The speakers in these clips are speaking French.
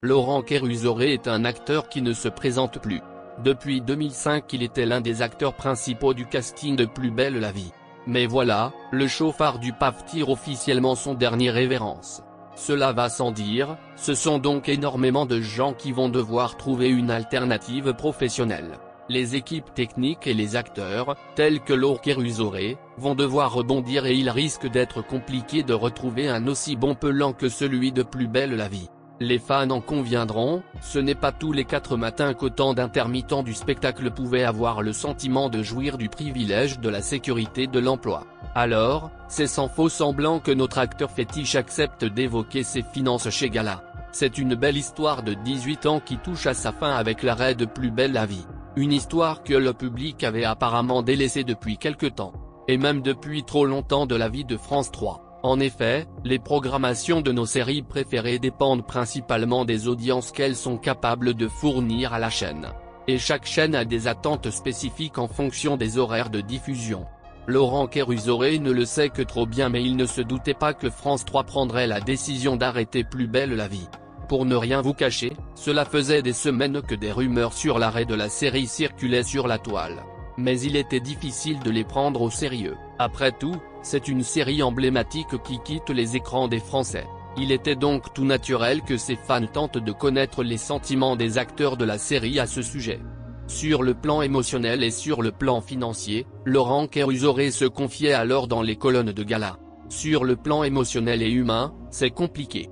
Laurent Kéruzoré est un acteur qui ne se présente plus. Depuis 2005 il était l'un des acteurs principaux du casting de Plus belle la vie. Mais voilà, le chauffard du PAF tire officiellement son dernier révérence. Cela va sans dire, ce sont donc énormément de gens qui vont devoir trouver une alternative professionnelle. Les équipes techniques et les acteurs, tels que Laurent Kéruzoré, vont devoir rebondir et il risque d'être compliqué de retrouver un aussi bon pelant que celui de Plus belle la vie. Les fans en conviendront, ce n'est pas tous les 4 matins qu'autant d'intermittents du spectacle pouvaient avoir le sentiment de jouir du privilège de la sécurité de l'emploi. Alors, c'est sans faux semblant que notre acteur fétiche accepte d'évoquer ses finances chez Gala. C'est une belle histoire de 18 ans qui touche à sa fin avec l'arrêt de Plus belle la vie. Une histoire que le public avait apparemment délaissée depuis quelque temps. Et même depuis trop longtemps de la vie de France 3. En effet, les programmations de nos séries préférées dépendent principalement des audiences qu'elles sont capables de fournir à la chaîne. Et chaque chaîne a des attentes spécifiques en fonction des horaires de diffusion. Laurent Kéruzoré ne le sait que trop bien mais il ne se doutait pas que France 3 prendrait la décision d'arrêter Plus belle la vie. Pour ne rien vous cacher, cela faisait des semaines que des rumeurs sur l'arrêt de la série circulaient sur la toile. Mais il était difficile de les prendre au sérieux. Après tout, c'est une série emblématique qui quitte les écrans des Français. Il était donc tout naturel que ses fans tentent de connaître les sentiments des acteurs de la série à ce sujet. Sur le plan émotionnel et sur le plan financier, Laurent Kéruzoré se confiait alors dans les colonnes de Gala. Sur le plan émotionnel et humain, c'est compliqué.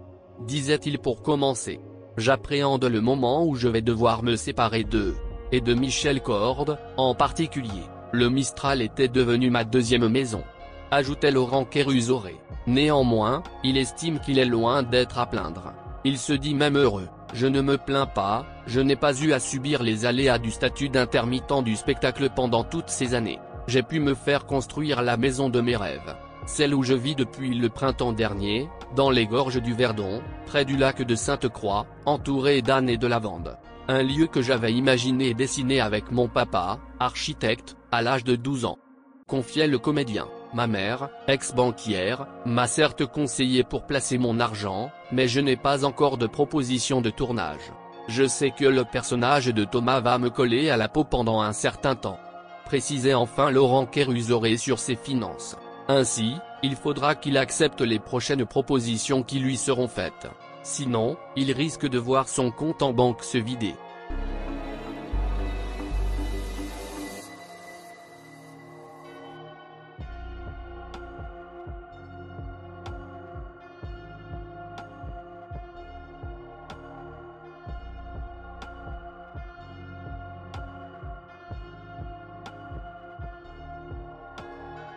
Disait-il pour commencer. J'appréhende le moment où je vais devoir me séparer d'eux. Et de Michel Corde, en particulier. Le Mistral était devenu ma deuxième maison. Ajoutait Laurent Kéruzoré. Néanmoins, il estime qu'il est loin d'être à plaindre. Il se dit même heureux. Je ne me plains pas, je n'ai pas eu à subir les aléas du statut d'intermittent du spectacle pendant toutes ces années. J'ai pu me faire construire la maison de mes rêves. Celle où je vis depuis le printemps dernier, dans les gorges du Verdon, près du lac de Sainte-Croix, entouré d'ânes et de lavandes. Un lieu que j'avais imaginé et dessiné avec mon papa, architecte, à l'âge de 12 ans. Confiait le comédien. Ma mère, ex-banquière, m'a certes conseillé pour placer mon argent, mais je n'ai pas encore de proposition de tournage. Je sais que le personnage de Thomas va me coller à la peau pendant un certain temps. Précisait enfin Laurent Kéruzoré sur ses finances. Ainsi, il faudra qu'il accepte les prochaines propositions qui lui seront faites. Sinon, il risque de voir son compte en banque se vider.